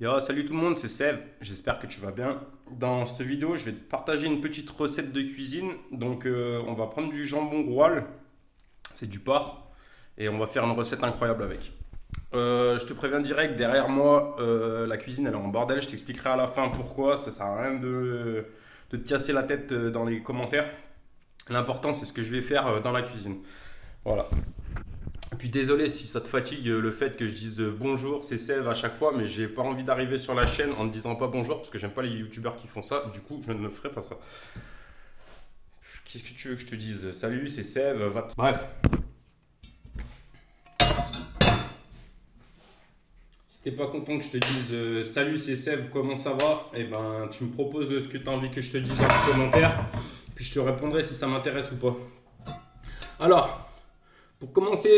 Yo, salut tout le monde, c'est Sev, j'espère que tu vas bien. Dans cette vidéo, je vais te partager une petite recette de cuisine. Donc, on va prendre du jambon Royal, c'est du porc, et on va faire une recette incroyable avec. Je te préviens direct, derrière moi, la cuisine elle est en bordel, je t'expliquerai à la fin pourquoi, ça sert à rien de te casser la tête dans les commentaires. L'important, c'est ce que je vais faire dans la cuisine. Voilà. Et puis désolé si ça te fatigue le fait que je dise bonjour, c'est Sève à chaque fois, mais j'ai pas envie d'arriver sur la chaîne en ne disant pas bonjour parce que j'aime pas les youtubeurs qui font ça, du coup je ne ferai pas ça. Qu'est-ce que tu veux que je te dise? Salut, c'est Sève, Bref, si t'es pas content que je te dise salut, c'est Sève, comment ça va? Eh ben tu me proposes ce que tu as envie que je te dise dans les commentaires, puis je te répondrai si ça m'intéresse ou pas. Alors, pour commencer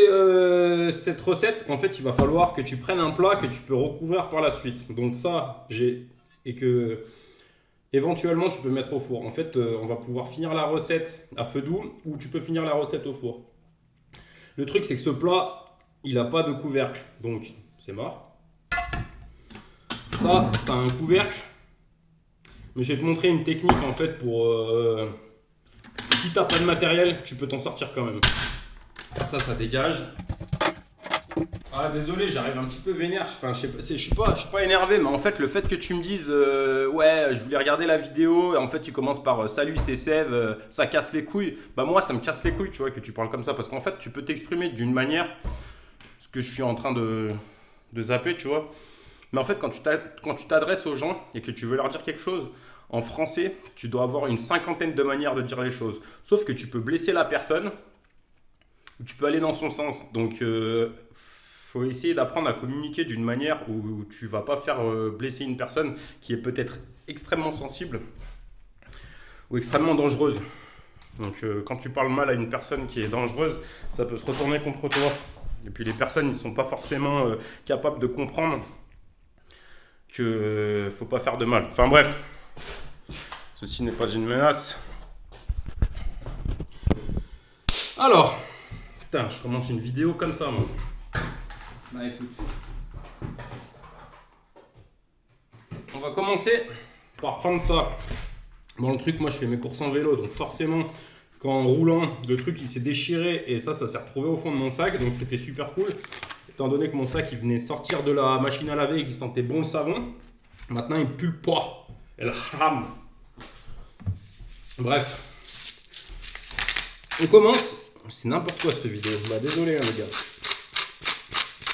cette recette, en fait, il va falloir que tu prennes un plat que tu peux recouvrir par la suite. Donc ça, j'ai et que éventuellement tu peux mettre au four. En fait, on va pouvoir finir la recette à feu doux ou tu peux finir la recette au four. Le truc, c'est que ce plat, il n'a pas de couvercle, donc c'est mort. Ça a un couvercle, mais je vais te montrer une technique en fait pour si t'as pas de matériel, tu peux t'en sortir quand même. Ça dégage. Ah désolé, j'arrive un petit peu vénère. Enfin, je suis pas énervé, mais en fait le fait que tu me dises ouais, je voulais regarder la vidéo et en fait tu commences par salut c'est Sève, ça casse les couilles. Bah moi ça me casse les couilles, tu vois, que tu parles comme ça parce qu'en fait tu peux t'exprimer d'une manière, ce que je suis en train de zapper, tu vois. Mais en fait quand tu t'adresses aux gens et que tu veux leur dire quelque chose en français, tu dois avoir une cinquantaine de manières de dire les choses. Sauf que tu peux blesser la personne, tu peux aller dans son sens. Donc faut essayer d'apprendre à communiquer d'une manière où tu vas pas faire blesser une personne qui est peut-être extrêmement sensible ou extrêmement dangereuse. Donc quand tu parles mal à une personne qui est dangereuse, ça peut se retourner contre toi. Et puis les personnes, ils sont pas forcément capables de comprendre que faut pas faire de mal. Enfin bref, ceci n'est pas une menace. Alors, putain, je commence une vidéo comme ça, moi. Bah écoute. On va commencer par prendre ça. Bon, le truc, moi je fais mes courses en vélo, donc forcément, en roulant, le truc il s'est déchiré et ça s'est retrouvé au fond de mon sac, donc c'était super cool. Étant donné que mon sac il venait sortir de la machine à laver et qu'il sentait bon le savon, maintenant il pue le poids et le haram. Bref, on commence. C'est n'importe quoi cette vidéo, bah désolé hein, les gars.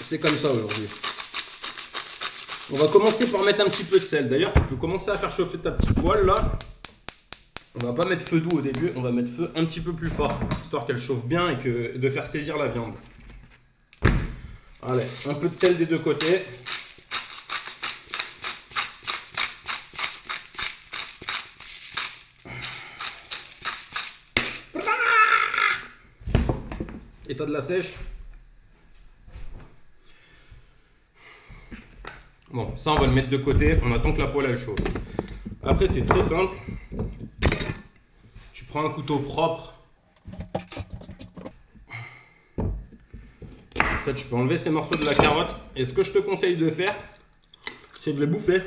C'est comme ça aujourd'hui. On va commencer par mettre un petit peu de sel. D'ailleurs, tu peux commencer à faire chauffer ta petite poêle là. On va pas mettre feu doux au début, on va mettre feu un petit peu plus fort, histoire qu'elle chauffe bien et que de faire saisir la viande. Allez, un peu de sel des deux côtés. Et t'as de la sèche? Bon, ça on va le mettre de côté, on attend que la poêle elle chauffe. Après c'est très simple. Tu prends un couteau propre. Ça, tu peux enlever ces morceaux de la carotte. Et ce que je te conseille de faire, c'est de les bouffer.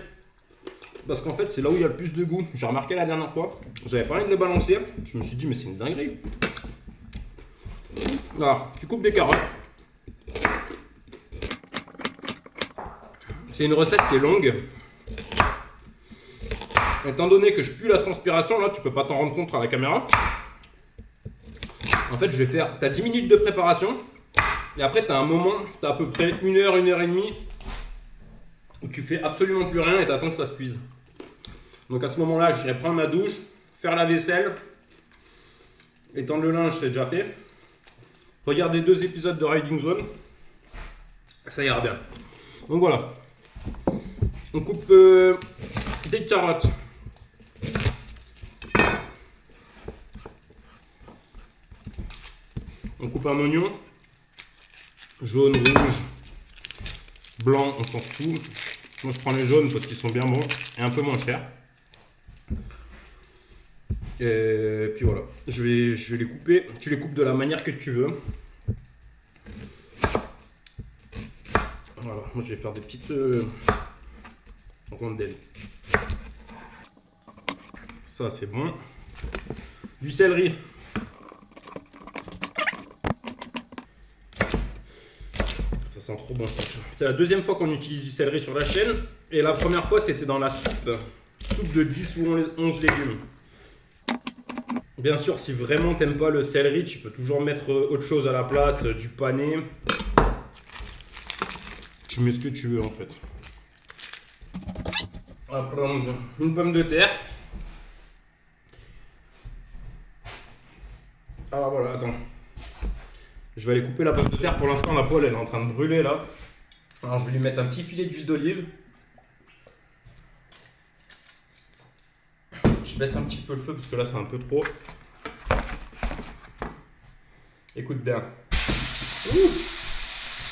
Parce qu'en fait c'est là où il y a le plus de goût. J'ai remarqué la dernière fois, j'avais pas envie de les balancer. Je me suis dit mais c'est une dinguerie. Voilà, tu coupes des carottes. C'est une recette qui est longue. Étant donné que je pue la transpiration, là tu peux pas t'en rendre compte à la caméra. En fait je vais faire, t'as 10 minutes de préparation. Et après t'as un moment, t'as à peu près une heure et demie où tu fais absolument plus rien et t'attends que ça se cuise. Donc à ce moment là je vais prendre ma douche, faire la vaisselle, étendre le linge c'est déjà fait. Regardez 2 épisodes de Riding Zone, ça ira bien. Donc voilà, on coupe des carottes. On coupe un oignon, jaune, rouge, blanc, on s'en fout. Moi je prends les jaunes parce qu'ils sont bien bons et un peu moins chers. Et puis voilà, je vais les couper. Tu les coupes de la manière que tu veux. Voilà, moi je vais faire des petites rondelles. Ça c'est bon. Du céleri. Ça sent trop bon. C'est la deuxième fois qu'on utilise du céleri sur la chaîne. Et la première fois c'était dans la soupe. Soupe de 10 ou 11 légumes. Bien sûr, si vraiment t'aimes pas le céleri, tu peux toujours mettre autre chose à la place, du pané. Tu mets ce que tu veux en fait. On va prendre une pomme de terre. Alors voilà, attends. Je vais aller couper la pomme de terre. Pour l'instant, la poêle elle est en train de brûler là. Alors je vais lui mettre un petit filet d'huile d'olive. Je baisse un petit peu le feu parce que là c'est un peu trop. Écoute bien. Ouh.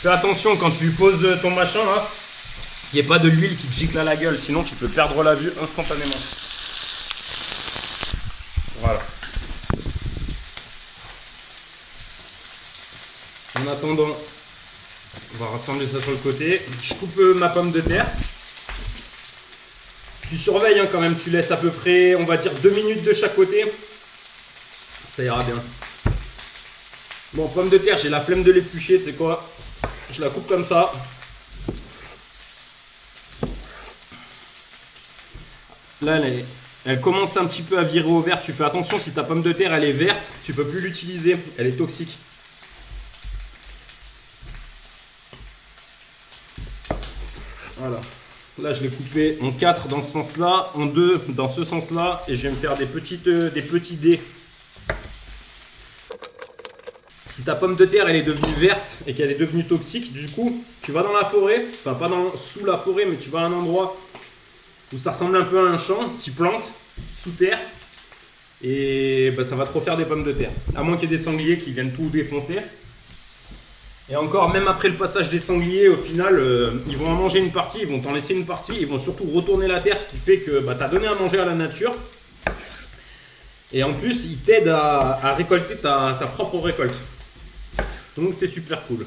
Fais attention quand tu lui poses ton machin là, il n'y ait pas de l'huile qui te gicle à la gueule, sinon tu peux perdre la vue instantanément. Voilà. En attendant, on va rassembler ça sur le côté. Je coupe ma pomme de terre. Tu surveilles hein, quand même, tu laisses à peu près, on va dire 2 minutes de chaque côté. Ça ira bien. Bon, pomme de terre, j'ai la flemme de l'éplucher, tu sais quoi? Je la coupe comme ça. Là, elle commence un petit peu à virer au vert. Tu fais attention, si ta pomme de terre elle est verte, tu peux plus l'utiliser. Elle est toxique. Voilà. Là, je l'ai coupé en 4 dans ce sens-là, en 2 dans ce sens-là, et je vais me faire des petits dés. Si ta pomme de terre elle est devenue verte et qu'elle est devenue toxique, du coup, tu vas dans la forêt, enfin pas sous la forêt, mais tu vas à un endroit où ça ressemble un peu à un champ, tu plantes sous terre, et bah, ça va te refaire des pommes de terre. À moins qu'il y ait des sangliers qui viennent tout défoncer. Et encore, même après le passage des sangliers, au final, ils vont en manger une partie, ils vont t'en laisser une partie, ils vont surtout retourner la terre, ce qui fait que bah, tu as donné à manger à la nature. Et en plus, ils t'aident à récolter ta propre récolte. Donc c'est super cool.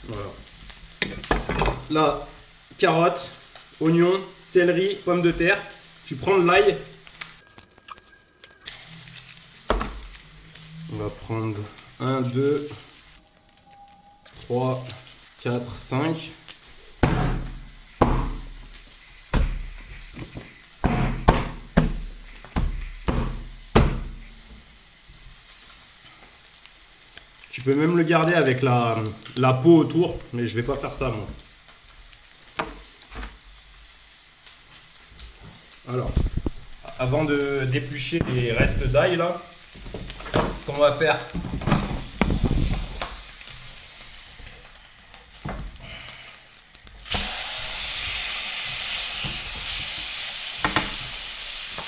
Voilà. Là, carottes, oignons, céleri, pommes de terre. Tu prends de l'ail. On va prendre 1, 2, 3, 4, 5. Tu peux même le garder avec la peau autour, mais je vais pas faire ça moi. Alors, avant de d'éplucher les restes d'ail là, ce qu'on va faire,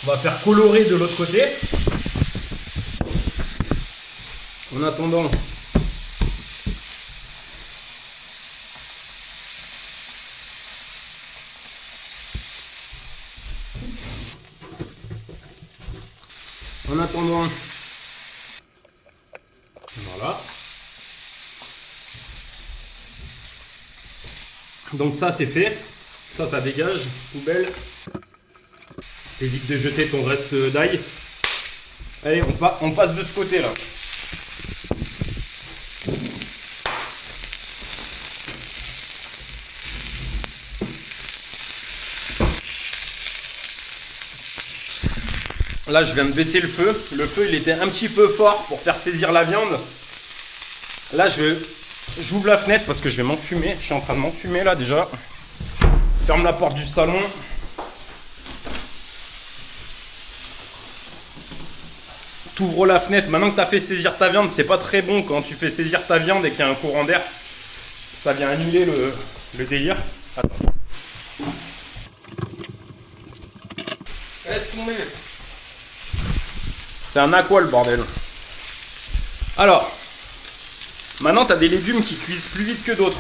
on va faire colorer de l'autre côté. En attendant, voilà. Donc ça c'est fait, ça dégage, poubelle. Évite de jeter ton reste d'ail. Allez, on passe de ce côté là. Là, je viens de baisser le feu. Le feu, il était un petit peu fort pour faire saisir la viande. Là, j'ouvre la fenêtre parce que je vais m'enfumer. Je suis en train de m'enfumer là déjà. Ferme la porte du salon. T'ouvres la fenêtre. Maintenant que tu as fait saisir ta viande, c'est pas très bon quand tu fais saisir ta viande et qu'il y a un courant d'air. Ça vient annuler le délire. Attends. Laisse tomber. C'est un aqua le bordel. Alors, maintenant tu as des légumes qui cuisent plus vite que d'autres.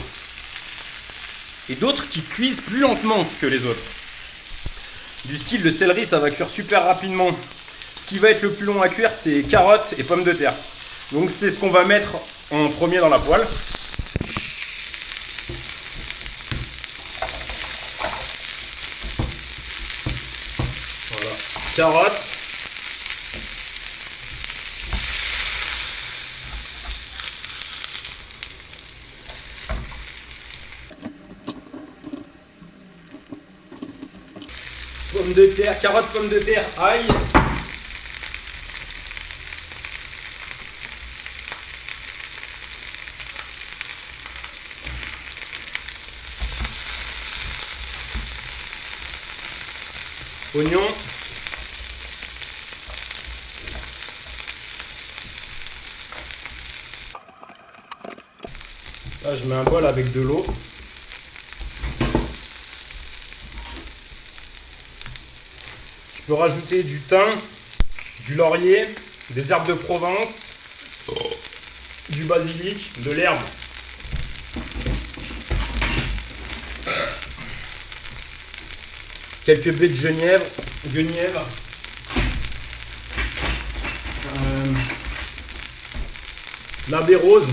Et d'autres qui cuisent plus lentement que les autres. Du style, le céleri, ça va cuire super rapidement. Ce qui va être le plus long à cuire, c'est carottes et pommes de terre. Donc c'est ce qu'on va mettre en premier dans la poêle. carottes. Pommes de terre, carottes, pommes de terre, ail. Oignons. Là, je mets un bol avec de l'eau. Tu peux rajouter du thym, du laurier, des herbes de Provence, du basilic, de l'herbe. Quelques baies de genièvre, la baie rose,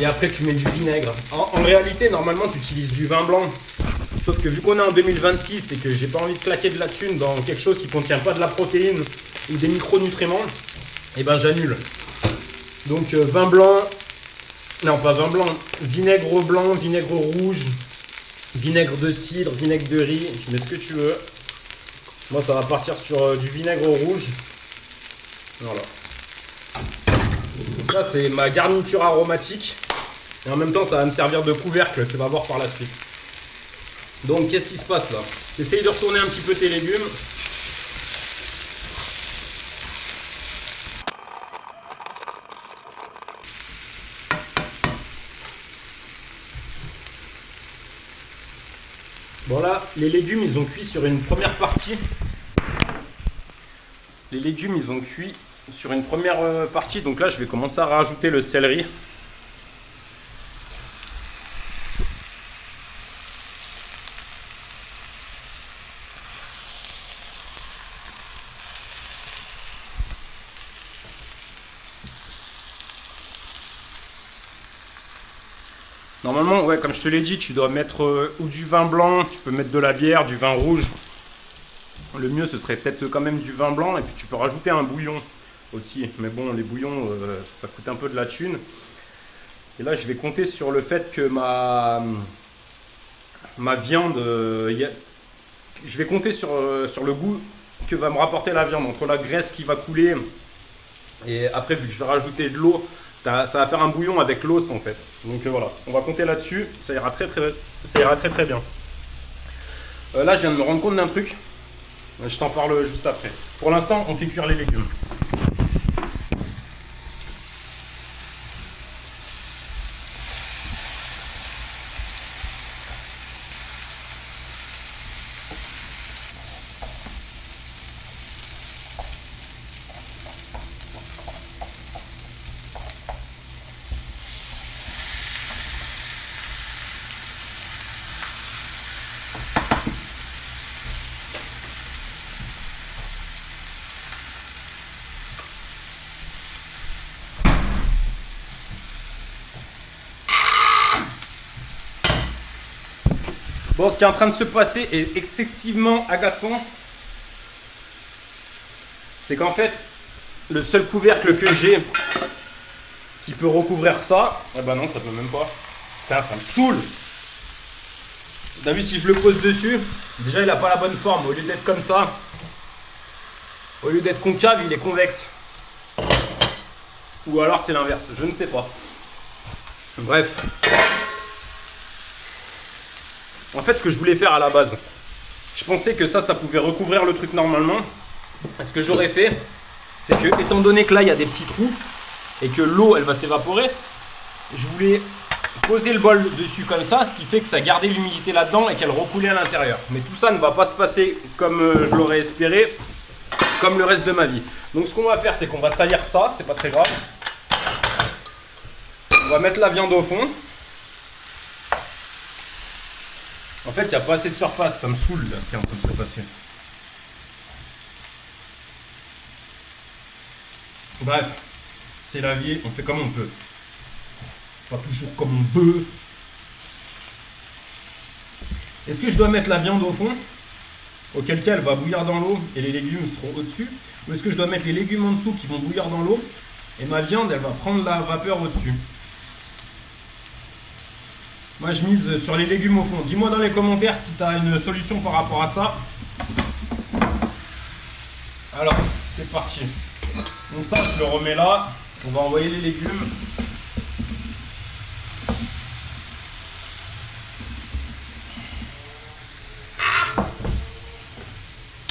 et après tu mets du vinaigre. En réalité, normalement tu utilises du vin blanc, sauf que vu qu'on est en 2026 et que j'ai pas envie de claquer de la thune dans quelque chose qui contient pas de la protéine ou des micronutriments, et ben j'annule. Donc vin blanc, non pas vin blanc, vinaigre blanc, vinaigre rouge, vinaigre de cidre, vinaigre de riz, tu mets ce que tu veux. Moi ça va partir sur du vinaigre rouge. Voilà. Donc ça c'est ma garniture aromatique. Et en même temps ça va me servir de couvercle, tu vas voir par la suite. Donc qu'est-ce qui se passe là? Essaye de retourner un petit peu tes légumes. Bon là, les légumes ils ont cuit sur une première partie. Donc là je vais commencer à rajouter le céleri. Normalement, ouais, comme je te l'ai dit, tu dois mettre ou du vin blanc, tu peux mettre de la bière, du vin rouge. Le mieux, ce serait peut-être quand même du vin blanc, et puis tu peux rajouter un bouillon aussi. Mais bon, les bouillons, ça coûte un peu de la thune. Et là, je vais compter sur le fait que ma viande... je vais compter sur le goût que va me rapporter la viande, entre la graisse qui va couler, et après, vu que je vais rajouter de l'eau, ça va faire un bouillon avec l'os en fait. Donc voilà, on va compter là-dessus, ça ira très bien. Là je viens de me rendre compte d'un truc, je t'en parle juste après. Pour l'instant on fait cuire les légumes. Bon, ce qui est en train de se passer est excessivement agaçant. C'est qu'en fait, le seul couvercle que j'ai qui peut recouvrir ça, eh ben non, ça peut même pas. Putain, ça me saoule. T'as vu, si je le pose dessus, déjà il a pas la bonne forme. Au lieu d'être comme ça, au lieu d'être concave, il est convexe. Ou alors c'est l'inverse, je ne sais pas. Bref. En fait, ce que je voulais faire à la base, je pensais que ça pouvait recouvrir le truc normalement. Ce que j'aurais fait, c'est que, étant donné que là, il y a des petits trous et que l'eau, elle va s'évaporer, je voulais poser le bol dessus comme ça, ce qui fait que ça gardait l'humidité là-dedans et qu'elle recoulait à l'intérieur. Mais tout ça ne va pas se passer comme je l'aurais espéré, comme le reste de ma vie. Donc ce qu'on va faire, c'est qu'on va salir ça, c'est pas très grave. On va mettre la viande au fond. En fait, il n'y a pas assez de surface, ça me saoule là, ce qui est en train de se passer. Bref, c'est la vie, on fait comme on peut. Pas toujours comme on peut. Est-ce que je dois mettre la viande au fond, auquel cas elle va bouillir dans l'eau et les légumes seront au-dessus? Ou est-ce que je dois mettre les légumes en dessous qui vont bouillir dans l'eau et ma viande elle va prendre la vapeur au-dessus? Moi je mise sur les légumes au fond. Dis-moi dans les commentaires si tu as une solution par rapport à ça. Alors, c'est parti. Donc ça, je le remets là. On va envoyer les légumes.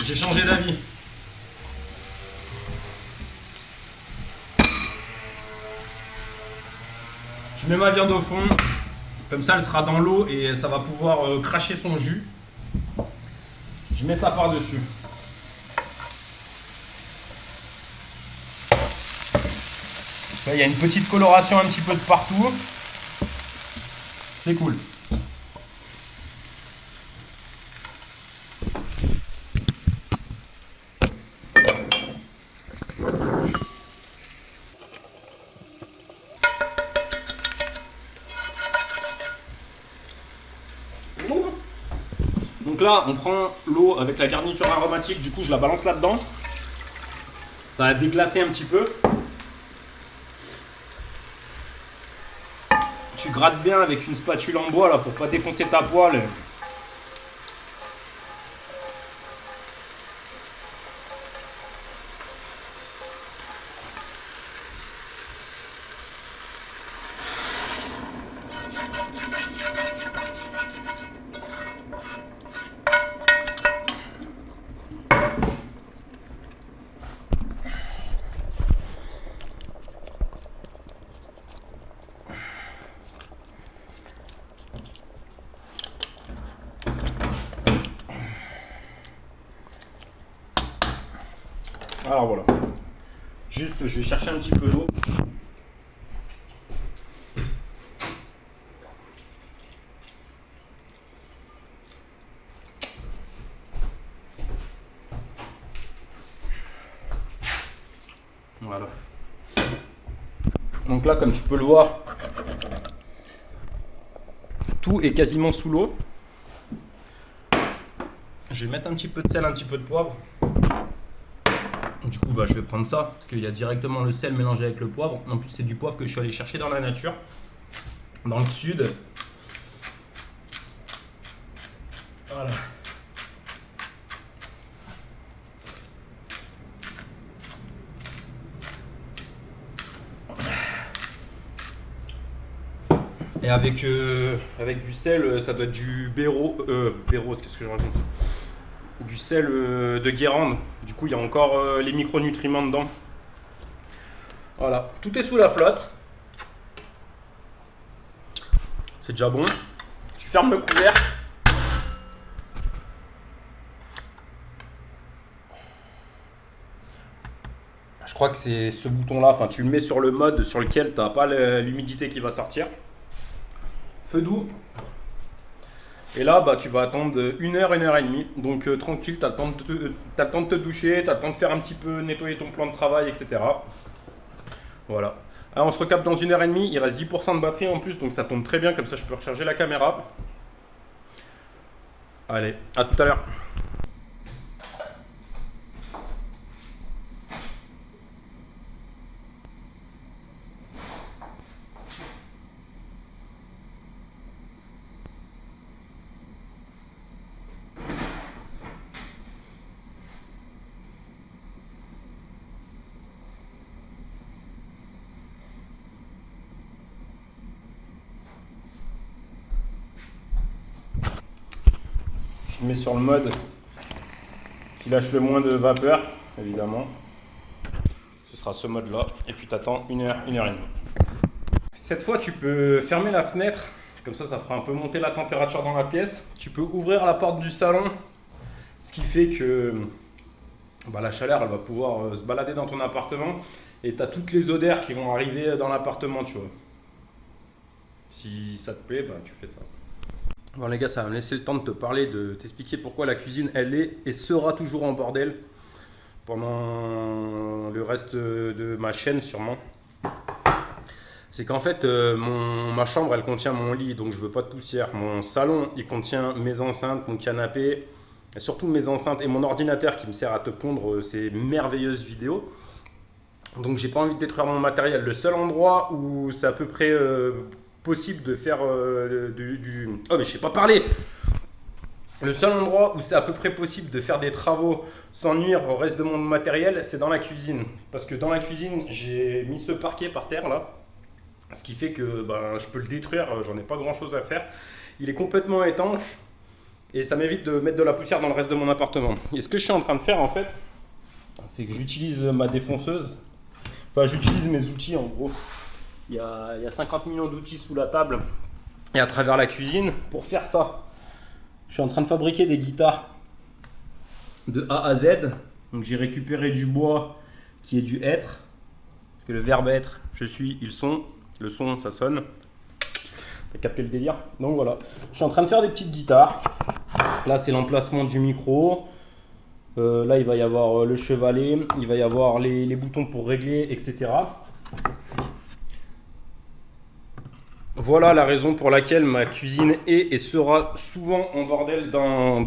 J'ai changé d'avis. Je mets ma viande au fond. Comme ça, elle sera dans l'eau et ça va pouvoir cracher son jus. Je mets ça par-dessus. Là, il y a une petite coloration un petit peu de partout. C'est cool. Donc là, on prend l'eau avec la garniture aromatique. Du coup, je la balance là-dedans. Ça va déglacer un petit peu. Tu grattes bien avec une spatule en bois là pour pas défoncer ta poêle. Alors voilà. Juste, je vais chercher un petit peu d'eau. Voilà. Donc là, comme tu peux le voir, tout est quasiment sous l'eau. Je vais mettre un petit peu de sel, un petit peu de poivre. Du coup, je vais prendre ça parce qu'il y a directement le sel mélangé avec le poivre. En plus, c'est du poivre que je suis allé chercher dans la nature, dans le sud. Voilà. Et avec du sel, ça doit être du Béro. Béro, qu'est-ce que je raconte? Du sel de Guérande. Du coup, il y a encore les micronutriments dedans. Voilà, tout est sous la flotte. C'est déjà bon. Tu fermes le couvercle. Je crois que c'est ce bouton-là. Enfin, tu le mets sur le mode sur lequel tu n'as pas l'humidité qui va sortir. Feu doux. Et là, tu vas attendre 1 heure, 1 heure et demie. Donc tranquille, tu as le temps de te doucher, tu as le temps de faire un petit peu nettoyer ton plan de travail, etc. Voilà. Alors on se recapte dans 1 heure et demie. Il reste 10% de batterie en plus, donc ça tombe très bien. Comme ça, je peux recharger la caméra. Allez, à tout à l'heure. Je mets sur le mode qui lâche le moins de vapeur, évidemment. Ce sera ce mode-là. Et puis tu attends 1 heure, 1 heure et demie. Cette fois, tu peux fermer la fenêtre. Comme ça fera un peu monter la température dans la pièce. Tu peux ouvrir la porte du salon. Ce qui fait que la chaleur, elle va pouvoir se balader dans ton appartement. Et tu as toutes les odeurs qui vont arriver dans l'appartement, tu vois. Si ça te plaît, tu fais ça. Bon les gars, ça va me laisser le temps de te parler, de t'expliquer pourquoi la cuisine, elle est et sera toujours en bordel pendant le reste de ma chaîne sûrement. C'est qu'en fait, ma chambre, elle contient mon lit, donc je veux pas de poussière. Mon salon, il contient mes enceintes, mon canapé, et surtout mes enceintes et mon ordinateur qui me sert à te pondre ces merveilleuses vidéos. Donc j'ai pas envie de détruire mon matériel. Le seul endroit où c'est à peu près possible de faire du... Oh mais je sais pas parler. Le seul endroit où c'est à peu près possible de faire des travaux sans nuire au reste de mon matériel, c'est dans la cuisine. Parce que dans la cuisine, j'ai mis ce parquet par terre là. Ce qui fait que je peux le détruire, j'en ai pas grand chose à faire. Il est complètement étanche et ça m'évite de mettre de la poussière dans le reste de mon appartement. Et ce que je suis en train de faire en fait, c'est que j'utilise ma défonceuse. Enfin, j'utilise mes outils en gros. Il y a 50 millions d'outils sous la table et à travers la cuisine pour faire ça. Je suis en train de fabriquer des guitares de A à Z. Donc j'ai récupéré du bois qui est du être. Parce que le verbe être, je suis, ils sont. Le son, ça sonne. T'as capté le délire? Donc voilà. Je suis en train de faire des petites guitares. Là, c'est l'emplacement du micro. Là, il va y avoir le chevalet. Il va y avoir les boutons pour régler, etc. Voilà la raison pour laquelle ma cuisine est et sera souvent en bordel dans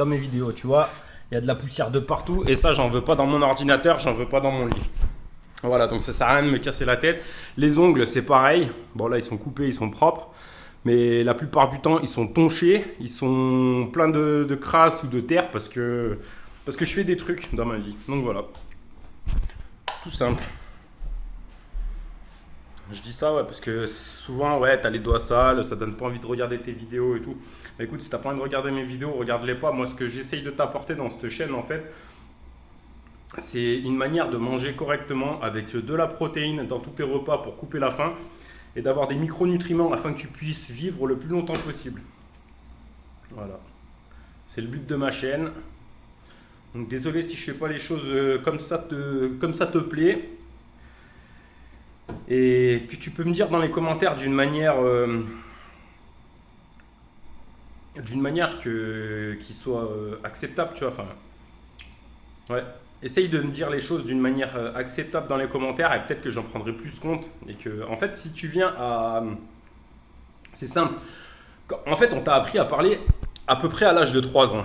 mes vidéos. Tu vois, il y a de la poussière de partout. Et ça, j'en veux pas dans mon ordinateur, j'en veux pas dans mon lit. Voilà, donc ça sert à rien de me casser la tête. Les ongles, c'est pareil. Bon, là, ils sont coupés, ils sont propres. Mais la plupart du temps, ils sont tonchés. Ils sont pleins de crasse ou de terre parce que je fais des trucs dans ma vie. Donc voilà. Tout simple. Je dis ça, ouais, parce que souvent, ouais, t'as les doigts sales, ça donne pas envie de regarder tes vidéos et tout. Mais écoute, si t'as pas envie de regarder mes vidéos, regarde-les pas. Moi, ce que j'essaye de t'apporter dans cette chaîne, en fait, c'est une manière de manger correctement avec de la protéine dans tous tes repas pour couper la faim et d'avoir des micronutriments afin que tu puisses vivre le plus longtemps possible. Voilà. C'est le but de ma chaîne. Donc désolé si je fais pas les choses comme ça te plaît. Et puis tu peux me dire dans les commentaires d'une manière qui soit acceptable, tu vois. Enfin, ouais. Essaye de me dire les choses d'une manière acceptable dans les commentaires et peut-être que j'en prendrai plus compte. Et que, en fait, si tu viens à... C'est simple. En fait, on t'a appris à parler à peu près à l'âge de 3 ans.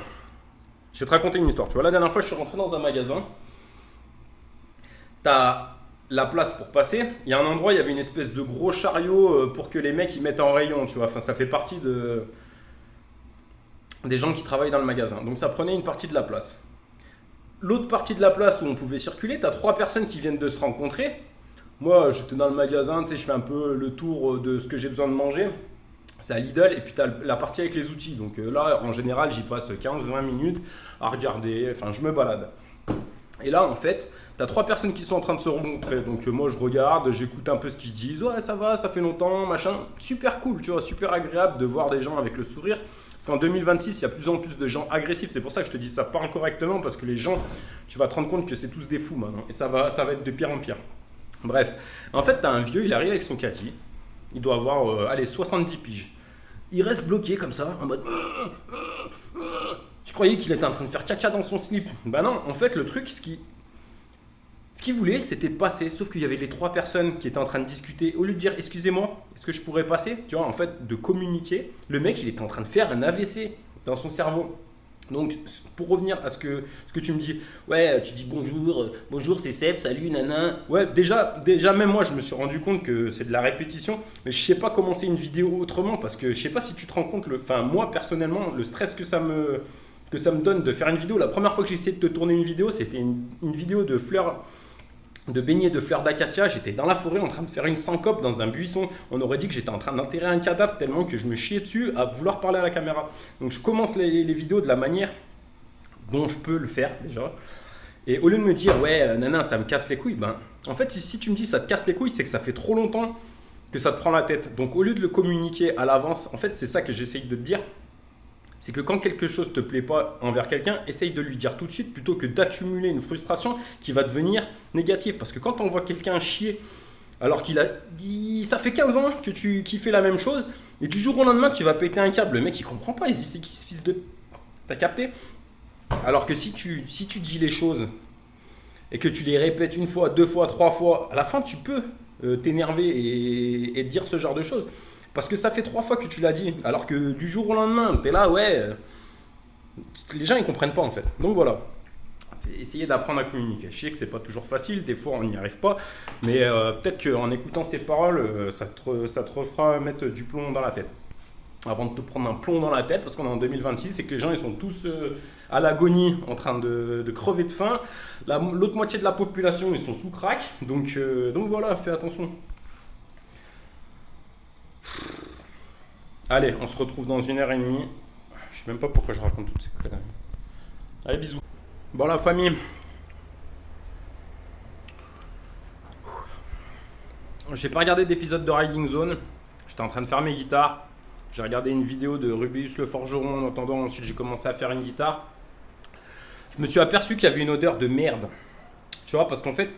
Je vais te raconter une histoire. Tu vois, la dernière fois, je suis rentré dans un magasin. T'as la place pour passer. Il y a un endroit, il y avait une espèce de gros chariot pour que les mecs ils mettent en rayon, tu vois. Enfin, ça fait partie des gens qui travaillent dans le magasin. Donc, ça prenait une partie de la place. L'autre partie de la place où on pouvait circuler, tu as 3 personnes qui viennent de se rencontrer. Moi, j'étais dans le magasin, tu sais, je fais un peu le tour de ce que j'ai besoin de manger. C'est à Lidl, et puis tu as la partie avec les outils. Donc là, en général, j'y passe 15-20 minutes à regarder, enfin, je me balade. Et là, en fait, tu as 3 personnes qui sont en train de se rencontrer. Donc moi, je regarde, j'écoute un peu ce qu'ils disent. Ouais, ça va, ça fait longtemps, machin. Super cool, tu vois, super agréable de voir des gens avec le sourire. Parce qu'en 2026, il y a de plus en plus de gens agressifs. C'est pour ça que je te dis ça, parle correctement, parce que les gens, tu vas te rendre compte que c'est tous des fous maintenant. Et ça va être de pire en pire. Bref, en fait, tu as un vieux, il arrive avec son caddie. Il doit avoir, 70 piges. Il reste bloqué comme ça, en mode... Je croyais qu'il était en train de faire caca dans son slip. Bah non, en fait, le truc, ce qu'il voulait, c'était passer. Sauf qu'il y avait les 3 personnes qui étaient en train de discuter. Au lieu de dire, excusez-moi, est-ce que je pourrais passer? Tu vois, en fait, de communiquer. Le mec, il était en train de faire un AVC dans son cerveau. Donc, pour revenir à ce que tu me dis, ouais, tu dis bonjour, c'est Seb, salut, nana. Ouais, déjà, même moi, je me suis rendu compte que c'est de la répétition, mais je sais pas commencer une vidéo autrement, parce que je sais pas si tu te rends compte, moi, personnellement, le stress que ça me donne de faire une vidéo. La première fois que j'ai essayé de te tourner une vidéo, c'était une vidéo de fleurs, de beignets de fleurs d'acacia. J'étais dans la forêt en train de faire une syncope dans un buisson. On aurait dit que j'étais en train d'enterrer un cadavre tellement que je me chiais dessus à vouloir parler à la caméra. Donc je commence les vidéos de la manière dont je peux le faire déjà. Et au lieu de me dire ouais nana ça me casse les couilles, ben en fait si tu me dis ça te casse les couilles, c'est que ça fait trop longtemps que ça te prend la tête. Donc au lieu de le communiquer à l'avance, en fait c'est ça que j'essaye de te dire. C'est que quand quelque chose ne te plaît pas envers quelqu'un, essaye de lui dire tout de suite plutôt que d'accumuler une frustration qui va devenir négative. Parce que quand on voit quelqu'un chier alors ça fait 15 ans qu'il fait la même chose et du jour au lendemain tu vas péter un câble, le mec il comprend pas, il se dit c'est qui ce fils de... T'as capté? Alors que si tu dis les choses et que tu les répètes 1 fois, 2 fois, 3 fois, à la fin tu peux t'énerver et dire ce genre de choses. Parce que ça fait 3 fois que tu l'as dit, alors que du jour au lendemain, t'es là, ouais. Les gens ils comprennent pas en fait. Donc voilà. C'est essayer d'apprendre à communiquer. Je sais que c'est pas toujours facile, des fois on n'y arrive pas, mais peut-être qu'en écoutant ces paroles, ça te refera mettre du plomb dans la tête. Avant de te prendre un plomb dans la tête, parce qu'on est en 2026 et que les gens ils sont tous à l'agonie en train de crever de faim. L'autre moitié de la population ils sont sous crack, donc voilà, fais attention. Allez, on se retrouve dans 1h30. Je sais même pas pourquoi je raconte toutes ces conneries. Allez, bisous. Bon la famille, j'ai pas regardé d'épisode de Riding Zone. J'étais en train de faire mes guitares. J'ai regardé une vidéo de Rubius le forgeron en attendant. Ensuite j'ai commencé à faire une guitare. Je me suis aperçu qu'il y avait une odeur de merde. Tu vois, parce qu'en fait,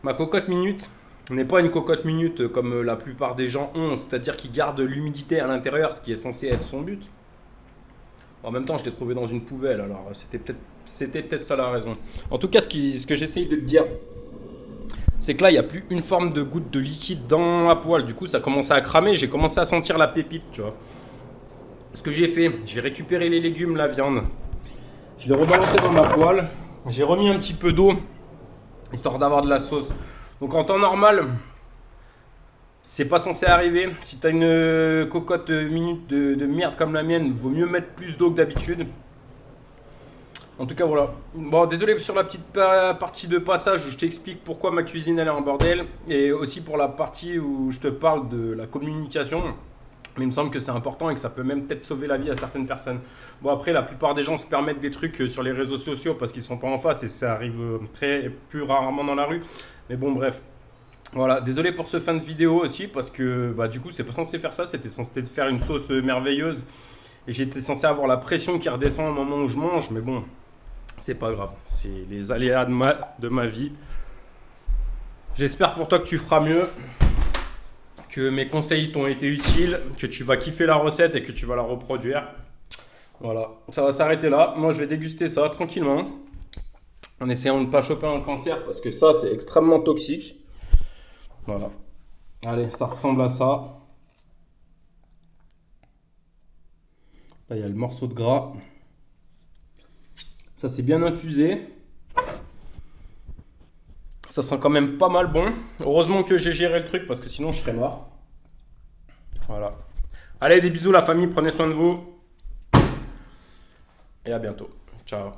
ma cocotte minute n'est pas une cocotte minute comme la plupart des gens ont. C'est-à-dire qu'ils gardent l'humidité à l'intérieur, ce qui est censé être son but. En même temps, je l'ai trouvé dans une poubelle, alors c'était peut-être ça la raison. En tout cas, ce que j'essaye de te dire, c'est que là, il n'y a plus une forme de goutte de liquide dans la poêle. Du coup, ça commençait à cramer, j'ai commencé à sentir la pépite, tu vois. Ce que j'ai fait, j'ai récupéré les légumes, la viande, je l'ai rebalancé dans ma poêle, j'ai remis un petit peu d'eau, histoire d'avoir de la sauce. Donc en temps normal, c'est pas censé arriver. Si t'as une cocotte minute de merde comme la mienne, vaut mieux mettre plus d'eau que d'habitude. En tout cas, voilà. Bon, désolé sur la petite partie de passage où je t'explique pourquoi ma cuisine elle est en bordel. Et aussi pour la partie où je te parle de la communication. Mais il me semble que c'est important et que ça peut même peut-être sauver la vie à certaines personnes. Bon, après, la plupart des gens se permettent des trucs sur les réseaux sociaux parce qu'ils sont pas en face et ça arrive plus rarement dans la rue. Mais bon, bref. Voilà, désolé pour ce fin de vidéo aussi parce que du coup c'est pas censé faire ça, c'était censé faire une sauce merveilleuse et j'étais censé avoir la pression qui redescend au moment où je mange, mais bon, c'est pas grave, c'est les aléas de ma vie. J'espère pour toi que tu feras mieux, que mes conseils t'ont été utiles, que tu vas kiffer la recette et que tu vas la reproduire. Voilà, ça va s'arrêter là, moi je vais déguster ça tranquillement en essayant de ne pas choper un cancer parce que ça c'est extrêmement toxique. Voilà. Allez, ça ressemble à ça. Là, il y a le morceau de gras. Ça, c'est bien infusé. Ça sent quand même pas mal bon. Heureusement que j'ai géré le truc parce que sinon je serais mort. Voilà. Allez, des bisous la famille, prenez soin de vous. Et à bientôt. Ciao.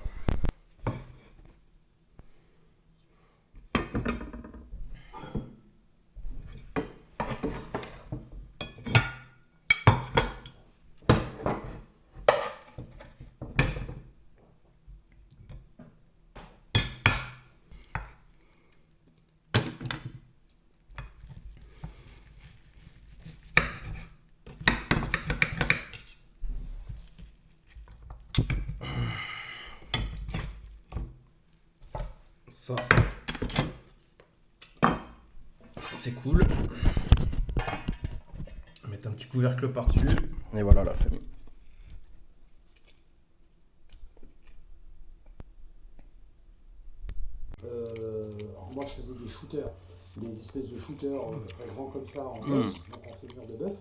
Ça, c'est cool. Mettre un petit couvercle par-dessus. Et voilà la famille. Alors moi je faisais des shooters, des espèces de shooters très grands comme ça en os, donc en figure de bœuf.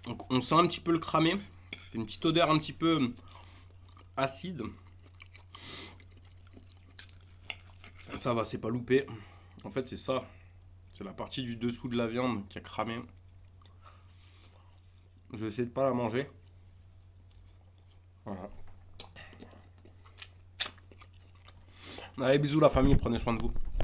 Donc on sent un petit peu le cramé. Ça fait une petite odeur un petit peu acide. Ça va, c'est pas loupé. En fait, c'est ça. C'est la partie du dessous de la viande qui a cramé. Je vais essayer de pas la manger. Voilà. Allez, bisous la famille, prenez soin de vous.